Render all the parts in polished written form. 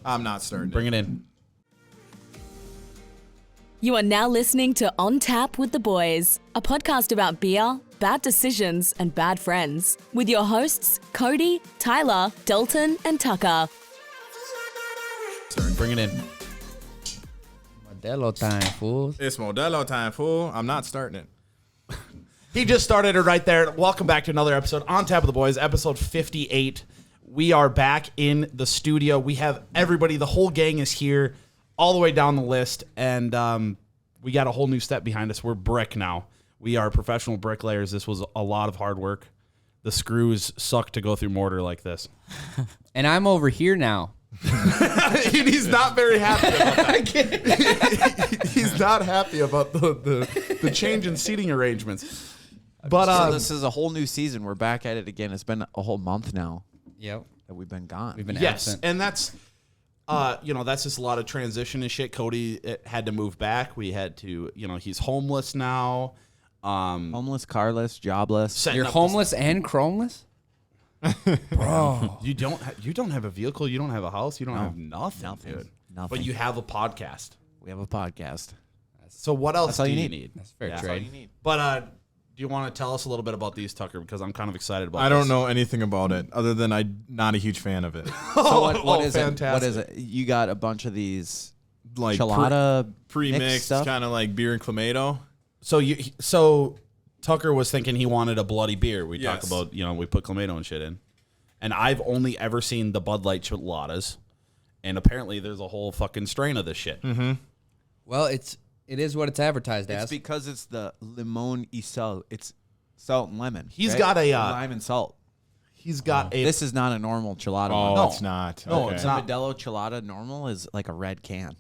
I'm not starting. Bring it in. You are now listening to On Tap with the Boys, a podcast about beer, bad decisions, and bad friends, with your hosts, Cody, Tyler, Dalton, and Tucker. Bring it in. Modelo time, fools. It's Modelo time, fool. I'm not starting it. He just started it right there. Welcome back to another episode On Tap with the Boys, episode 58. We are back in the studio. We have everybody. The whole gang is here, all the way down the list, and we got a whole new step behind us. We're brick now. We are professional bricklayers. This was a lot of hard work. The screws suck to go through mortar like this. And I'm over here now. He's not very happy about that. He's not happy about the Change in seating arrangements. But So this is a whole new season. We're back at it again. It's been a whole month now Yep. that we've been gone. We've been yes, absent. and that's that's just a lot of transition and shit. Cody had to move back. We had to, he's homeless now. Homeless, carless, jobless. Setting You're up homeless and chromeless? Bro. You don't have a vehicle. You don't have a house. You don't have nothing, dude. Nothing. But you have a podcast. We have a podcast. So what else That's all do you you need. need? That's fair Yeah. trade. But do you want to tell us a little bit about these, Tucker? Because I'm kind of excited about. I don't know anything about it other than I'm not a huge fan of it. So what is it? What fantastic. is it? You got a bunch of these Like chelada pre-mixed, mixed stuff? kind of like beer and clamato. So Tucker was thinking he wanted a bloody beer. We talk Yes. about, we put clamato and shit in. And I've only ever seen the Bud Light cheladas. And apparently there's a whole fucking strain of this shit. Mm-hmm. Well, it is what it's advertised It's as. because it's the limon y sal. It's salt and lemon. He's right? got a lime and salt. he's got a This is not a normal chelada. Oh, one. No. it's not. No, Okay. it's The not. Modelo chelada normal is like a red can,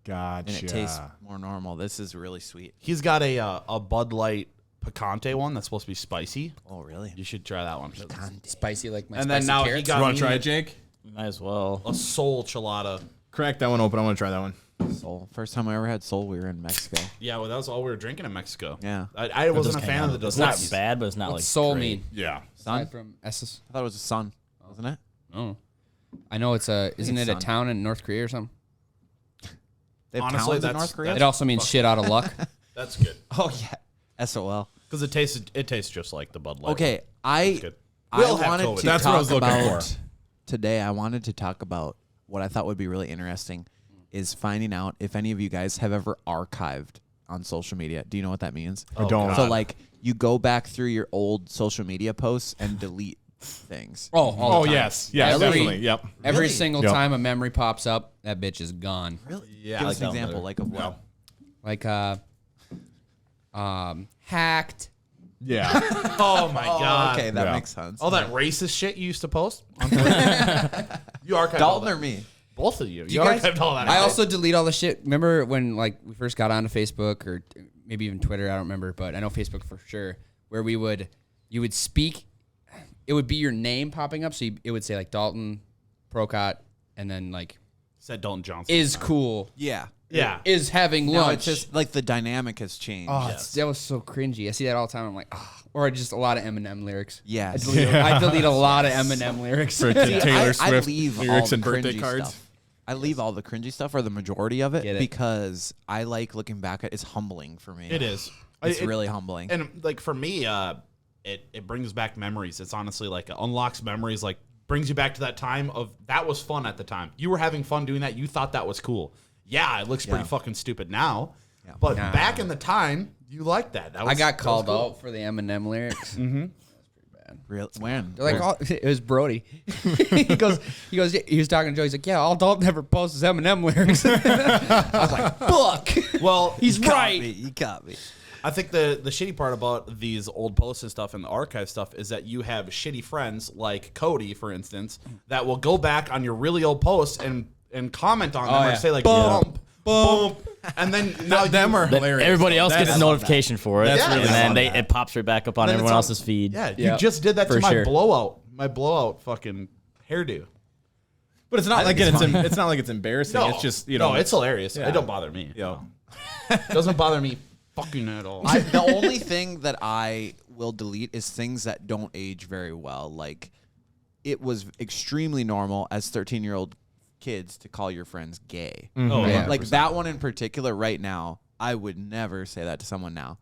Gotcha. and it tastes more normal. This is really sweet. He's got a Bud Light Picante one that's supposed to be spicy. Oh, really? You should try that one. Spicy like my And then spicy now carrots. he got You want me to try it, Jake? Might as well. a soul chilada. Crack that one open. I want to try that one. Soul. First time I ever had soul, we were in Mexico. Yeah, well, that was all we were drinking in Mexico. Yeah. I wasn't a fan of the It's not desserts. bad, but it's not What's like soul great. mean? Yeah. Sun? Aside from Esses. I thought it was a sun, wasn't it? Oh. I know it's isn't it a sun. town in North Korea or something? They have Honestly, towns in that's- North Korea? It also means shit out of luck. That's good. Oh, yeah. SOL. Because it tastes just like the Bud Light. Okay, I good. I We'll have wanted COVID. to That's what I was talk looking about for. today. I wanted to talk about what I thought would be really interesting is finding out if any of you guys have ever archived on social media. Do you know what that means? I don't. So like you go back through your old social media posts and delete things. Oh, all Oh, the time. yes. Yeah, Every- definitely. Yep. Every Really? single Yep. time a memory pops up, that bitch is gone. Really? Yeah, Give like us an that example, one. like of what? Like hacked. Yeah. Oh my god. Okay, that Yeah. makes sense. All that racist shit you used to post? On Twitter? You archived all Dalton that. or me? Both of you. You guys- archived all that. I also delete all the shit. Remember when like we first got onto Facebook or maybe even Twitter? I don't remember, but I know Facebook for sure. Where you would speak, it would be your name popping up. So it would say like Dalton, Procott, and then like said Dalton Johnson. is cool, Yeah. Yeah. is having No, lunch. it's just like the dynamic has changed. Oh, that was so cringy. I see that all the time. I'm like, oh. Or just a lot of Eminem lyrics. Yes. I delete a lot of Eminem lyrics. Freaking Taylor I Swift leave all lyrics the and birthday cringy cards. stuff. I leave all the cringy stuff or the majority of Get it it. because I like looking back at it's humbling for me. It is. It's It- really humbling. And like for me, it brings back memories. It's honestly like unlocks memories. Like brings you back to that time of that was fun at the time. You were having fun doing that. You thought that was cool. Yeah, it looks pretty fucking stupid now, but Nah. back in the time, you liked that. That was, I got that was called cool. out for the Eminem lyrics. Real, when? They're like, oh, it was Brody. he goes, he was talking to Joe. He's like, yeah, all Dalton ever posts is Eminem lyrics. I was like, fuck. Well, He's right. You got me. I think the shitty part about these old posts and stuff and the archive stuff is that you have shitty friends like Cody, for instance, that will go back on your really old posts and comment on them or yeah. say like Bump, bump, and then now Them are hilarious. Everybody else That gets is- a notification for it, That's really and then fun. it pops right back up on then everyone it's on- else's feed. Yeah, you Yeah, just did that to for my sure. blowout fucking hairdo. But it's not like it's not like it's embarrassing. No, It's just no, it's hilarious. Yeah. It don't bother me. Yo. Doesn't bother me fucking at all. The only thing that I will delete is things that don't age very well. Like, it was extremely normal as 13-year-old kids to call your friends gay. Oh, Yeah. Like that one in particular right now, I would never say that to someone now.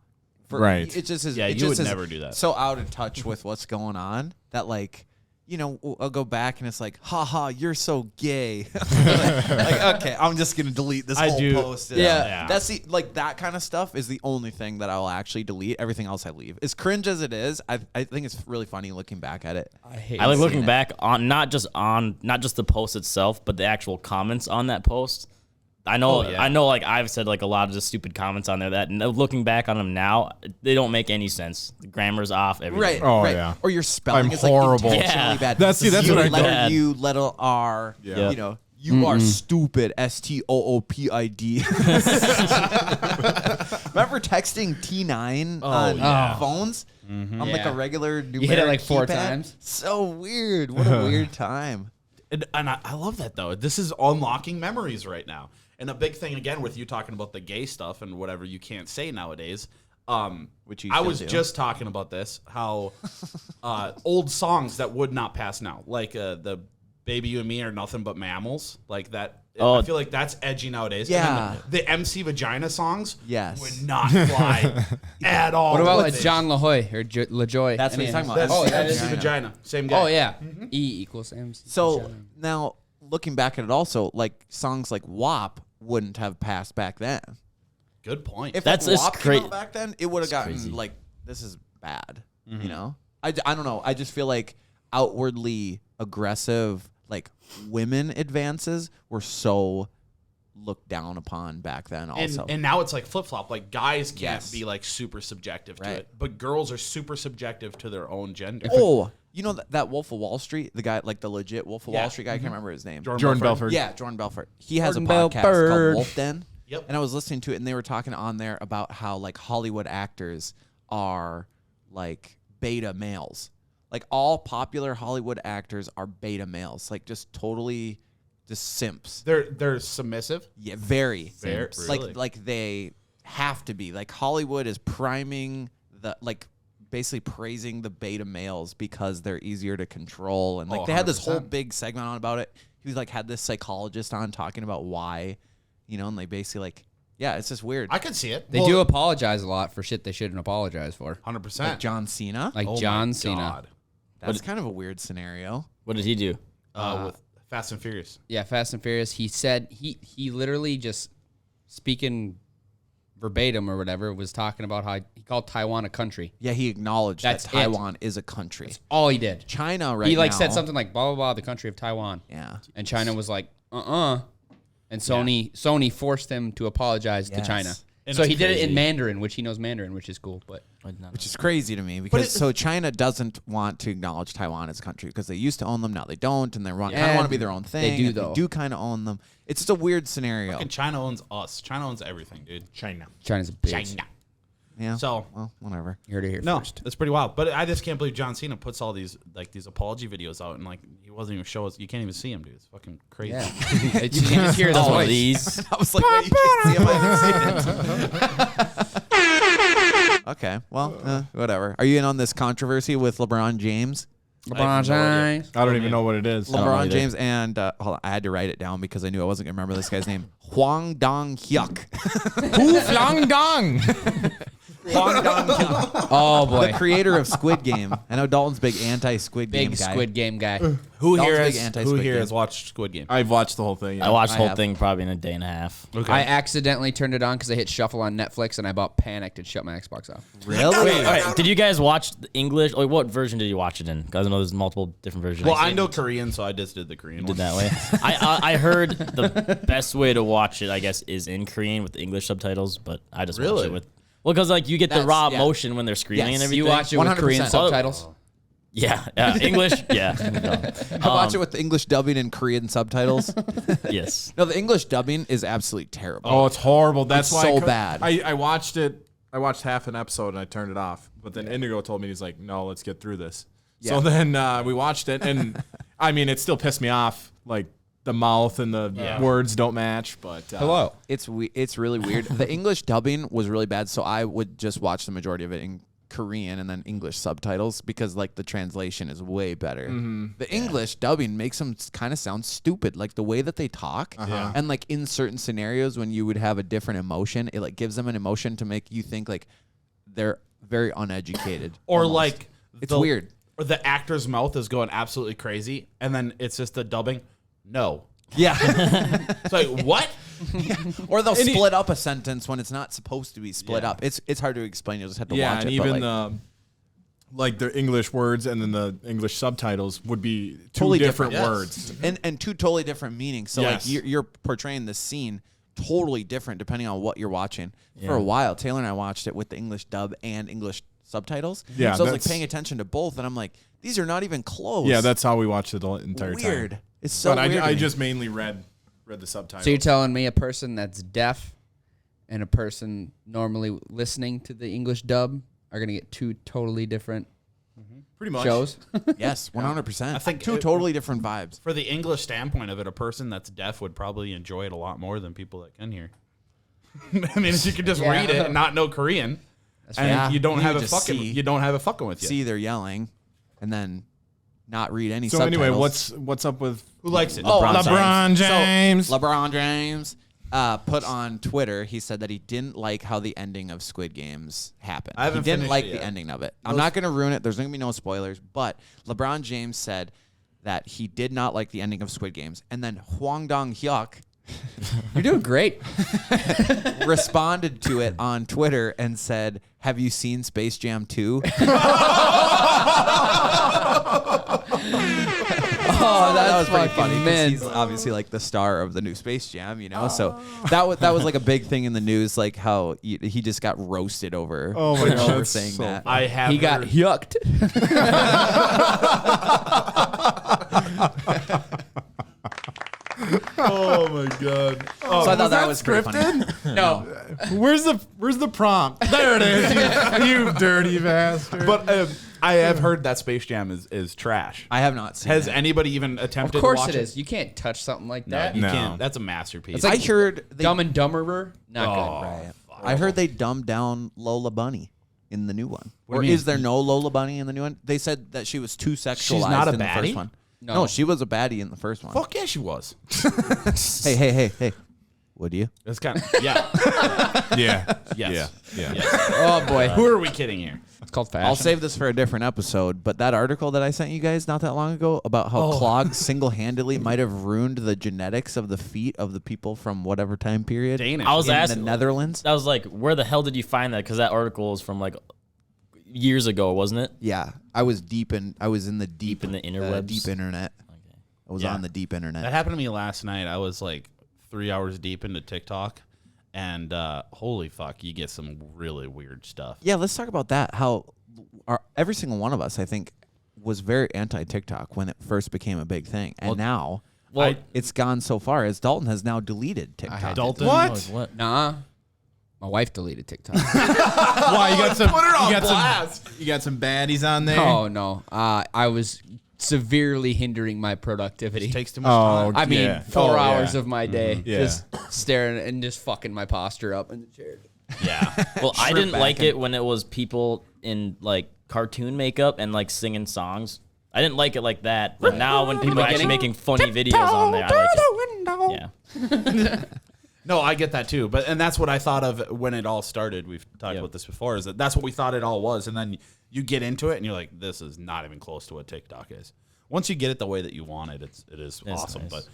Right. It just is. Yeah, it you just would is never do that. So out of touch with what's going on that like, you know, I'll go back and it's like, haha, you're so gay. Like, okay, I'm just gonna delete this whole post. Yeah. That's the like that kind of stuff is the only thing that I will actually delete. Everything else I leave. As cringe as it is, I think it's really funny looking back at it. I like looking back on not just the post itself, but the actual comments on that post. I know, like I've said like a lot of just stupid comments on there that looking back on them now, they don't make any sense. The grammar's off, everything. Right. Oh, right. yeah. Or your spelling I'm is horrible. like intentionally Yeah. bad. That's what I letter bad. U, letter R. Yeah. You know, you are stupid. STOOPID. Remember texting T9 on phones on like a regular numeric You hit it like 4 keypad? times. So weird. What a weird time. And I love that, though. This is unlocking memories right now. And a big thing, again, with you talking about the gay stuff and whatever you can't say nowadays. Which you I still was do. just talking about this, how old songs that would not pass now, like the Baby You and Me Are Nothing But Mammals, like that. Oh. I feel like that's edgy nowadays. Yeah. And then the MC Vagina songs Yes. would not fly at all. What about like nowadays. John LaJoy or LaJoy? That's what he's talking about. That's Oh, MC yeah. Vagina. Same guy. Oh yeah, E equals MC. So now looking back at it also, like songs like WAP wouldn't have passed back then. Good point. If That's like, just WAP came out cra- back then, it would have gotten crazy. like, this is bad. You know? I don't know. I just feel like outwardly aggressive, like women advances were so looked down upon back then also. And now it's like flip flop. Like guys can't Yes. be like super subjective to Right. it, but girls are super subjective to their own gender. oh, you know that Wolf of Wall Street, the guy, like the legit Wolf of Yeah. Wall Street guy, I can't remember his name. Jordan Belfort. Yeah, Jordan Belfort. He has Jordan a podcast Belfort. called Wolf Den. Yep. And I was listening to it, and they were talking on there about how like Hollywood actors are like beta males. Like all popular Hollywood actors are beta males. Like just totally just simps. They're submissive. Yeah, very. Very- really? Like they have to be. Like Hollywood is priming the like basically praising the beta males because they're easier to control. And like they had this whole 100%. big segment on about it. He was like had this psychologist on talking about why, you know, and they basically like, yeah, it's just weird. I could see it. They do apologize a lot for shit they shouldn't apologize for. 100%. Like John Cena. Like Oh John my Cena. God. That's kind of a weird scenario. What did he do? With Fast and Furious. Yeah, Fast and Furious. He said he literally just speaking verbatim or whatever was talking about how he called Taiwan a country. Yeah, he acknowledged That's that it. Taiwan is a country. All he did. China right He like now, said something like blah blah blah, the country of Taiwan. Yeah. And China was like, and Sony forced him to apologize to Yes. China. And So it's he did it in crazy. Mandarin, which he knows Mandarin, which is cool. But Which is crazy to me because so China doesn't want to acknowledge Taiwan as a country because they used to own them, now they don't, and they kind of want to be their own thing. They do, and though. They do kind of own them. It's just a weird scenario. And China owns us. China owns everything, dude. China. China's a bitch. China. Yeah. So- well, whatever. You heard it here No, first. that's pretty wild. But I just can't believe John Cena puts all these apology videos out and like he wasn't even show us. You can't even see him, dude. It's fucking crazy. Yeah. You can just hear the All of voice. these. I was like, wait, you can't see him. I haven't seen it. Okay. Well, whatever. Are you in on this controversy with LeBron James? LeBron James. I don't even know what it is. don't know LeBron either. James and hold on, I had to write it down because I knew I wasn't gonna remember this guy's name. Huang Dong Hyuk. Hu Flang Dong. Huang Dong Hyuk. Oh boy. The creator of Squid Game. I know Dalton's big anti-Squid Game Big guy. Squid Game guy. Who That here was a has big anti-Squid Game. watched Squid Game? I've watched the whole thing. Yeah. I watched the whole have. thing probably in a day and a half. Okay. I accidentally turned it on because I hit shuffle on Netflix and I about panicked and shut my Xbox off. Really? Wait, all right, did you guys watch the English? Like, what version did you watch it in? Because I know there's multiple different versions. well, I know Korean, so I just did the Korean did one. that way. I heard the best way to watch it, I guess, is in Korean with the English subtitles, but I just watch Really? it with. Well, because like you get the That's- raw yeah. emotion when they're screaming Yes. and everything. You watch it with 100%. Korean subtitles? Yeah, English. Yeah, I watch it with the English dubbing and Korean subtitles. yes. No, the English dubbing is absolutely terrible. Oh, it's horrible. That's It's why so I bad. I watched it. I watched half an episode and I turned it off. But then Indigo told me, he's like, "No, let's get through this." So then we watched it, and I mean, it still pissed me off. Like the mouth and the words don't match. But It's really weird. The English dubbing was really bad, so I would just watch the majority of it in Korean and then English subtitles because like the translation is way better. The English dubbing makes them kind of sound stupid, like the way that they talk. And like in certain scenarios when you would have a different emotion, it like gives them an emotion to make you think like they're very uneducated. Or almost. like it's weird. Or the actor's mouth is going absolutely crazy, and then it's just the dubbing. No. Yeah. It's like, what? Or they'll split up a sentence when it's not supposed to be split up. It's hard to explain. You just have to watch and it. even but like the English words and then the English subtitles would be two totally different yes. words. and two totally different meanings. So Yes. like you're portraying this scene totally different depending on what you're watching. For a while, Taylor and I watched it with the English dub and English subtitles. Yeah, so I was like that's- paying attention to both, and I'm like, these are not even close. Yeah, that's how we watched it the entire weird. time. It's so But weird. I just mainly read the subtitles. So you're telling me a person that's deaf and a person normally listening to the English dub are going to get two totally different pretty much shows? Yes, 100%. I think two totally different vibes. For the English standpoint of it, a person that's deaf would probably enjoy it a lot more than people that can hear. I mean, if you could just Yeah. read it and not know Korean, and right. you don't You have would it just fucking, see- you don't have it fucking with you. See, they're yelling, and then not read any So subtitles. anyway, what's up with Who likes it? LeBron James? So, LeBron James put on Twitter, he said that he didn't like how the ending of Squid Games happened. I haven't he didn't finished like it the yet. ending of it. I'm not going to ruin it. There's going to be no spoilers. But LeBron James said that he did not like the ending of Squid Games. And then Hwang Dong-hyuk You're doing great. responded to it on Twitter and said, "Have you seen Space Jam 2?" Oh, That was pretty fucking funny 'cause mint. he's obviously like the star of the new Space Jam, you know. So that was like a big thing in the news, like how he just got roasted over. Oh my God, over that's saying so that. I have. He got heard- yucked. Oh my god! Oh, So I thought that was pretty funny. No. Where's the prompt? There it is. You dirty bastard. But I have heard that Space Jam is trash. I have not seen. Has it. anybody even Of attempted course to watch it is. You can't touch something like that. You No. can't. That's a masterpiece. It's like I heard they, Dumb and Dumberer. Not right. I heard they dumbed down Lola Bunny in the new one. What Or do you mean? is there no Lola Bunny in the new one? They said that she was too sexualized not a in the baddie? first one. No. No, she was a baddie in the first one. Fuck yeah, she was. Hey. Would you? That's kind of yeah. yeah, Yes. yeah. Oh, boy. Who are we kidding here? It's called fashion. I'll save this for a different episode, but that article that I sent you guys not that long ago about how clogs single-handedly might have ruined the genetics of the feet of the people from whatever time period Danish. I was in asking. the Netherlands. I was like, where the hell did you find that? Because that article is from like years ago, wasn't it? Yeah, I was in the deep in the interwebs? deep internet. I was Yeah. on the deep internet. That happened to me last night. I was like 3 hours deep into TikTok, and holy fuck, you get some really weird stuff. Yeah, let's talk about that. How every single one of us, I think, was very anti-TikTok when it first became a big thing, and now it's gone so far as Dalton has now deleted TikTok. Dalton, What? Nah. My wife deleted TikTok. Why you got some? Put her on you got blast. you got some baddies on there. Oh, no. I was severely hindering my productivity. takes too much time. I mean, yeah. 4 Oh, hours yeah. of my day Yeah. just staring and just fucking my posture up in the chair. Yeah. Well, I Shrimp didn't like bacon. it when it was people in like cartoon makeup and like singing songs. I didn't like it like that. But now when people are actually making funny videos on there, I like it. Yeah. No, I get that too. And that's what I thought of when it all started. We've talked about this before, is that's what we thought it all was. And then you get into it and you're like, this is not even close to what TikTok is. Once you get it the way that you want it, it is awesome. nice. But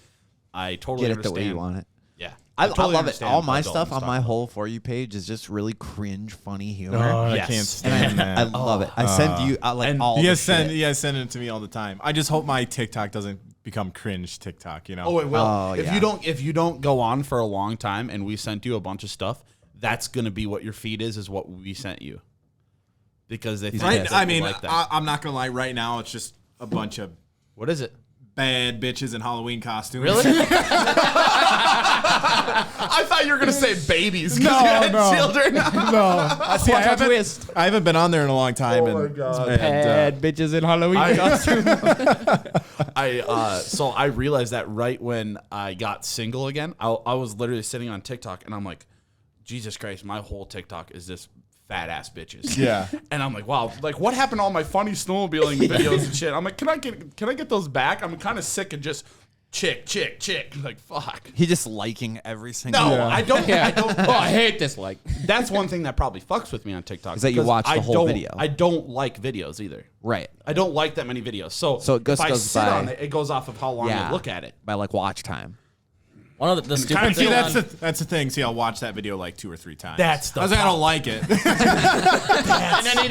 I totally Get it understand. the way you want it. Yeah. I totally love it. understand All what my Dalton's stuff on talking my about. whole For You page is just really cringe, funny humor. I Yes. can't stand that. I love it. I send you like and all You the guys send shit. send it to me all the time. I just hope my TikTok doesn't become cringe TikTok. You know. Oh, it will. Oh, if yeah. you don't go on for a long time and we sent you a bunch of stuff, that's gonna be what your feed is what we sent you. Because they think Right. that I you mean, like that. I'm not gonna lie. Right now, it's just a bunch of What is it? bad bitches in Halloween costumes. Really? I thought you were gonna say babies. 'Cause No, you had no. children. No. See, I haven't been on there in a long time. Oh my and, God. and, bitches in Halloween So I realized that right when I got single again, I was literally sitting on TikTok and I'm like, Jesus Christ, my whole TikTok is this badass bitches. Yeah. And I'm like, wow, like what happened to all my funny snowmobiling videos and shit? I'm like, can I get those back? I'm kind of sick of just chick. Like, fuck. He just liking every single. No, I don't. I don't. Oh, I hate this. Like, That's one thing that probably fucks with me on TikTok. Is that you because watch the whole video. I don't like videos either. Right. I don't like that many videos. So it if I goes sit by- on it, it goes off of how long I look at it. By like watch time. One of the stupid And see, things. that's the thing. See, I'll watch that video like 2 or 3 times. That's the I was like, I don't like it. and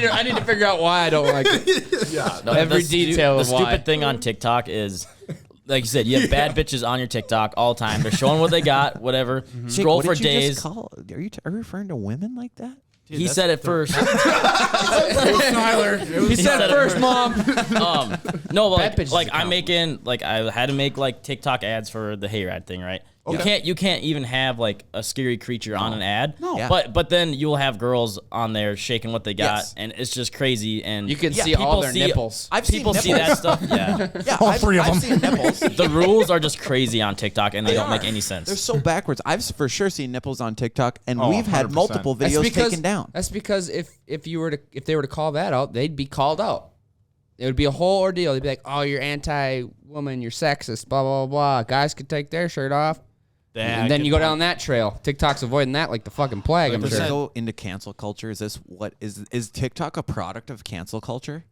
I need to figure out why I don't like it. No, Every the detail The of why. stupid thing on TikTok is, like you said, you have bad bitches on your TikTok all the time. They're showing what they got, whatever. Scroll What for did you days. just call? Are you referring to women like that? He said it first. He said it first, Mom. No, Bad bitches like account. I'm making like I had to make like TikTok ads for the hayride thing, right? You can't even have like a scary creature on an ad. No. Yeah. But then you'll have girls on there shaking what they got, Yes. and it's just crazy. And You can Yeah, see all people their see- nipples. I've seen people see nipples. that stuff. Yeah, Yeah, All three of I've them. seen nipples. the rules are just crazy on TikTok, and they don't make any They're sense. so backwards. I've for sure seen nipples on TikTok, and Oh, we've had 100%. multiple videos taken down. That's because if they were to call that out, they'd be called out. It would be a whole ordeal. They'd be like, "Oh, you're anti-woman, you're sexist, blah blah blah. Guys could take their shirt off." And then you go down that trail. TikTok's avoiding that like the fucking plague. I'm Does sure. it go into cancel culture? Is this what is TikTok a product of cancel culture?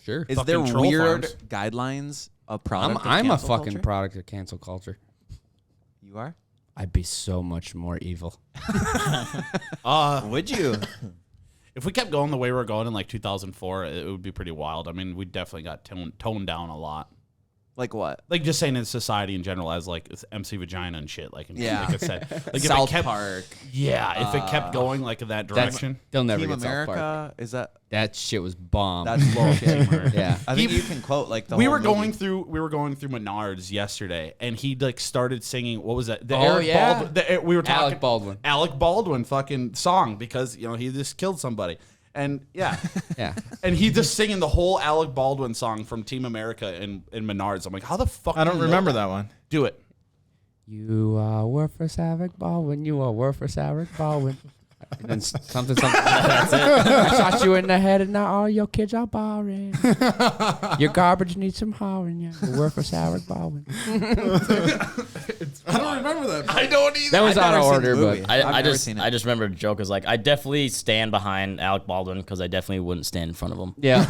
Sure. Is Fucking there troll weird farms. guidelines of product? of I'm a cancel fucking culture? product of cancel culture. You are? I'd be so much more evil. Would you? If we kept going the way we were going in like 2004, it would be pretty wild. I mean, we definitely got toned down a lot. Like what? Like just saying in society in general as like it's MC vagina and shit. Like, Yeah. like I said, like if South it kept, Park. Yeah, if it kept going like in that direction. They'll never Team get South Park. America? Is that? That shit was bomb. That's bullshit. yeah. I think you can quote like the we whole were movie. going through Menards yesterday, and he like started singing. What was that? The Oh, Eric yeah. Baldwin. We were talking Alec Baldwin. Alec Baldwin fucking song because he just killed somebody, and yeah, Yeah. and he just singing the whole Alec Baldwin song from Team America in Menards. I'm like, how the fuck? I do don't you know remember that one. Do it. You are worthless Alec Baldwin. You are worthless Alec Baldwin. And then something. That's it. I shot you in the head, and now all your kids are boring. Your garbage needs some hauling. Yeah, you're worthless Alec Baldwin. I don't remember that. I don't either. That was I've out of never seen order, the movie. but I've I never just seen it. I just remember the joke is like I definitely stand behind Alec Baldwin because I definitely wouldn't stand in front of him. yeah.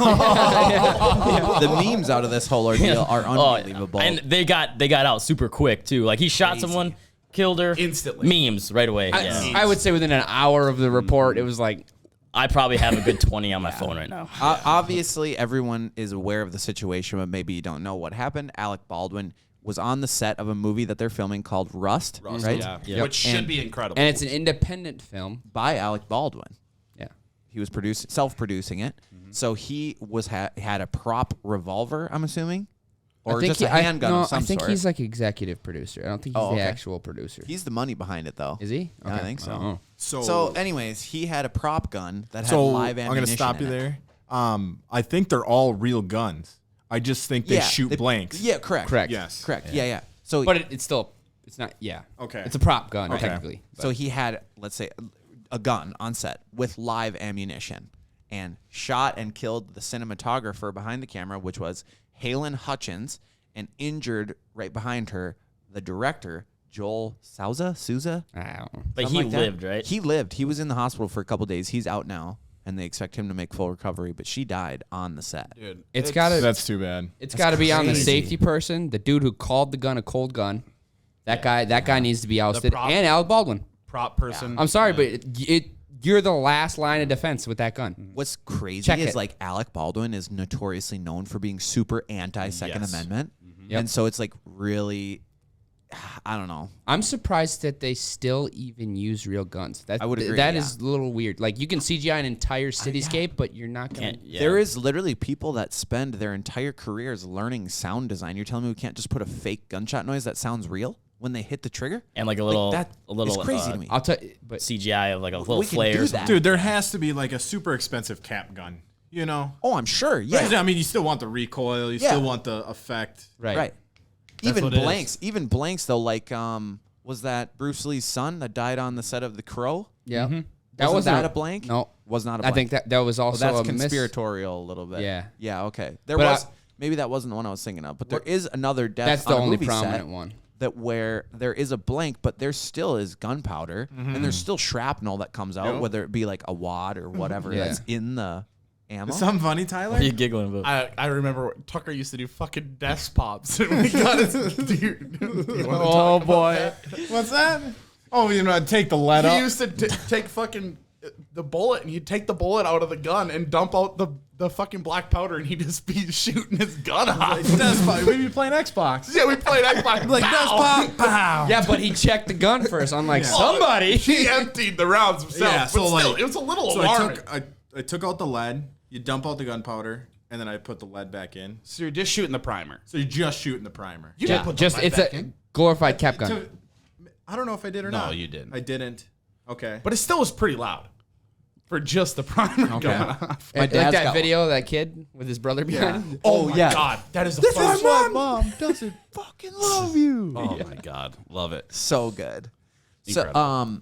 The memes out of this whole ordeal are unbelievable. And they got out super quick too. Like he shot someone, killed her Instantly. Memes right away. Yeah. I would say within an hour of the report, it was like, I probably have a good 20 on my phone right now. Obviously, everyone is aware of the situation, but maybe you don't know what happened. Alec Baldwin was on the set of a movie that they're filming called Rust, right? Yeah. Which should And- be incredible. and it's an independent film. By Alec Baldwin. Yeah. He was self-producing it. So he had a prop revolver, I'm assuming, or just a handgun of some I think sort. he's like executive producer. I don't think he's Oh, the okay. actual producer. He's the money behind it, though. Is he? Yeah, I think so. Oh. So, anyways, he had a prop gun that had So live I'm ammunition. gonna stop you in it. there. I think they're all real guns. I just think they shoot blanks. Yeah, correct. Correct. Yes. Correct. Yeah. So, But it's still, it's not, yeah. Okay. It's a prop gun, Okay. technically. so he had, let's say, a gun on set with live ammunition, and shot and killed the cinematographer behind the camera, which was Halen Hutchins, and injured right behind her the director Joel Souza. I don't know. But Something he like that. lived, right? He lived. He was in the hospital for a couple days. He's out now, and they expect him to make full recovery. But she died on the set. Dude, It's gotta, That's too bad. it's gotta be on the crazy. safety person, the dude who called the gun a cold gun. That guy needs to be ousted. prop- And Alec Baldwin. prop person. I'm sorry, but you're the last line of defense with that gun. What's crazy Check is it. like Alec Baldwin is notoriously known for being super anti-Second Yes. Amendment, Yep. and so it's like really, I don't know. I'm surprised that they still even use real guns. I would agree, That yeah. is a little weird. Like you can CGI an entire cityscape, but you're not gonna. Yeah. There is literally people that spend their entire careers learning sound design. You're telling me we can't just put a fake gunshot noise that sounds real when they hit the trigger? And like a little, that is crazy to me. I'll tell you, but CGI of like a little We can flare. do or something. that. Dude, there has to be like a super expensive cap gun. You know? Oh, I'm sure. Yeah. I mean, you still want the recoil. You Yeah. still want the effect. right. Even what it is. blanks. Even blanks though. Like was that Bruce Lee's son that died on the set of The Crow? Yeah. Wasn't that a blank? No, was not a I blank. think that was also that's a conspiratorial a little bit. Yeah. Yeah, okay. Maybe that wasn't the one I was thinking of, but there is another death That's on the a only movie prominent set one. that where there is a blank, but there still is gunpowder, and there's still shrapnel that comes out, whether it be like a wad or whatever that's in the ammo. Something funny, Tyler? What are you giggling about? I remember Tucker used to do fucking desk pops. And we got his, dude, Oh, boy. What's that? Oh, take the lead He up. used to take fucking the bullet, and he'd take the bullet out of the gun and dump out the fucking black powder, and he'd just be shooting his gun off. We'd be playing Xbox. Yeah, we played Xbox. Like, Pow! pow. Yeah, but he checked the gun first. I'm like, somebody. He emptied the rounds himself. Yeah, but so, still, like- it was a little So alarming. I took out the lead, you dump out the gunpowder, and then I put the lead back in. So you're just shooting the primer. So you're just shooting the primer. You didn't put the Just lead it's back a in. glorified cap gun. I don't know if I did or No, not. you didn't. I didn't. Okay. But it still was pretty loud for just the primer going off. Like dad's that got video of that kid with his brother behind him. Oh my yeah. God, that is the first my mom doesn't fucking love you. Oh my God, love it. So good. Incredible.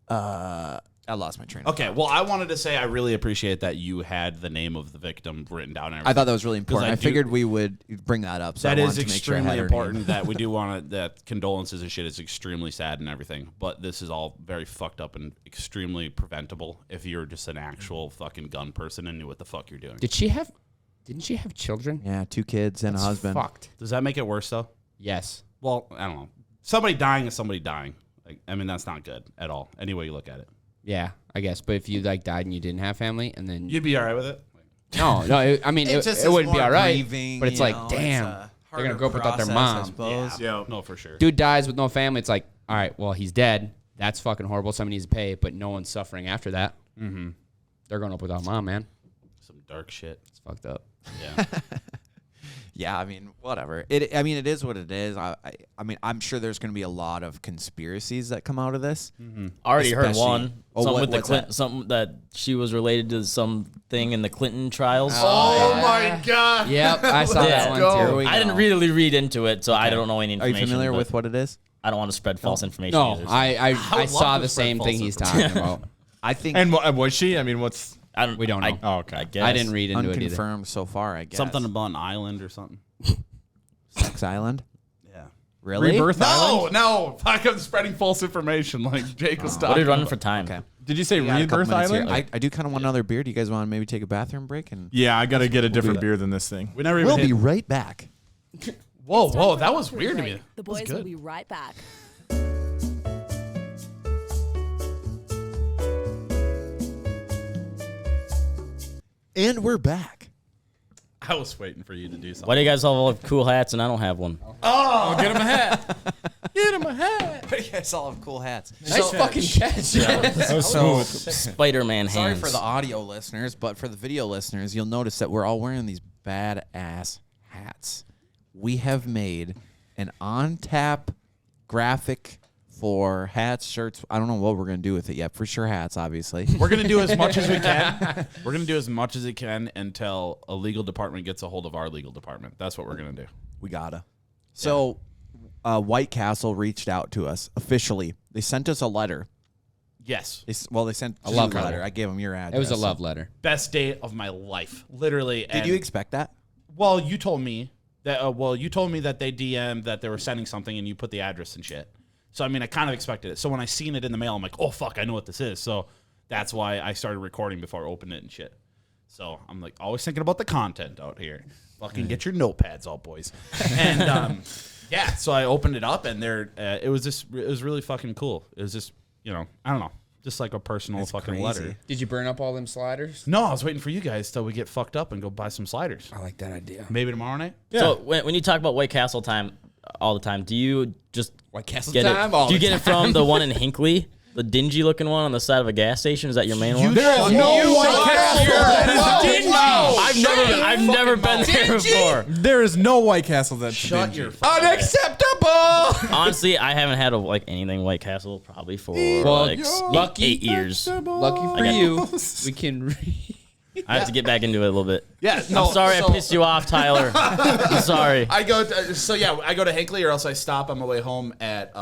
So, I lost my train of Okay, well, I wanted to say I really appreciate that you had the name of the victim written down. And I everything. thought that was really important. I I do- figured we would bring that up. So That I is wanted to make sure I extremely had her important. name. That we do want to. That condolences and shit is extremely sad and everything. But this is all very fucked up and extremely preventable if you're just an actual fucking gun person and knew what the fuck you're doing. Didn't she have children? Yeah, 2 kids and a husband. Fucked. Does that make it worse though? Yes. Well, I don't know. Somebody dying is somebody dying. Like, I mean, that's not good at all. Any way you look at it, Yeah, I guess. But if you like died and you didn't have family, and then you'd be all right with it. no, it wouldn't be all right. grieving, But it's you like, know, damn, it's a they're gonna harder grow up without their process, I mom. suppose. Yeah. No, for sure. Dude dies with no family. It's like, all right, well, he's dead. That's fucking horrible. Somebody needs to pay, but no one's suffering after that. Mm-hmm. They're growing up without mom, man. Some dark shit. It's fucked up. Yeah. Yeah, I mean, whatever. It is what it is. I mean, I'm sure there's going to be a lot of conspiracies that come out of this. Already heard Especially- one. Oh, Something what- with the what's Clinton, that? something that she was related to something in the Clinton trials. Oh my God. Yep, I saw that one go. too. we I didn't go. really read into it, so I don't know any Are you information. familiar but with what it is? I don't want to spread false information. No, either, so I would saw love the to spread same thing false he's talking about. I think And was she? I mean, what's... We don't know. Oh, okay. I guess. I didn't read into it either. unconfirmed so far, I guess. Something about an island or something. Sex Island? Yeah. Really? Rebirth Island? No. Fuck, I'm spreading false information like Jake was What are talking you running about. for time? Okay. Did you say We got a couple Rebirth minutes here. Island? I do kind of want another beer. Do you guys want to maybe take a bathroom break? And Yeah, I got to get a different that. beer than this thing. We never even we'll hit. be right back. Whoa, that was weird to me. The That was boys will good. be right back. And we're back. I was waiting for you to do something. Why do you guys all have cool hats and I don't have one? Oh, get him a hat. Get him a hat. You guys all have cool hats. Nice fucking catch. That was smooth. Spider-Man hands. Sorry for the audio listeners, but for the video listeners, you'll notice that we're all wearing these badass hats. We have made an on-tap graphic for hats, shirts. I don't know what we're going to do with it yet. For sure hats, obviously. We're going to do as much as we can. We're going to do as much as we can until a legal department gets a hold of our legal department. That's what we're going to do. We gotta. So, White Castle reached out to us officially. They sent us a letter. Yes. They sent a love letter. letter. I gave them your address. It was a love letter. Best day of my life. Literally. Did you expect that? Well, you told me that. You told me that they DM'd that they were sending something, and you put the address and shit. So I mean, I kind of expected it. So when I seen it in the mail, I'm like, oh fuck, I know what this is. So that's why I started recording before I opened it and shit. So I'm like always thinking about the content out here. Fucking get your notepads out, boys. And yeah, so I opened it up, and it was really fucking cool. It was just, I don't know, just like a personal fucking crazy. letter. Did you burn up all them sliders? No, I was waiting for you guys till we get fucked up and go buy some sliders. I like that idea. Maybe tomorrow night. So when you talk about White Castle time all the time, do you just White Castle get time? it? Do you get it from the one in Hinckley, the dingy looking one on the side of a gas station? Is that your main one? There is no White Castle. I've never been there before. There is no White Castle that's Shut dingy. your fucking mouth. Unacceptable! Honestly, I haven't had anything White Castle probably for Well, lucky 8 years. Lucky for got- you, we can I have to get back into it a little bit. Yeah, no, I'm sorry so- I pissed you off, Tyler. I'm sorry. I go to Hinckley, or else I stop on my way home at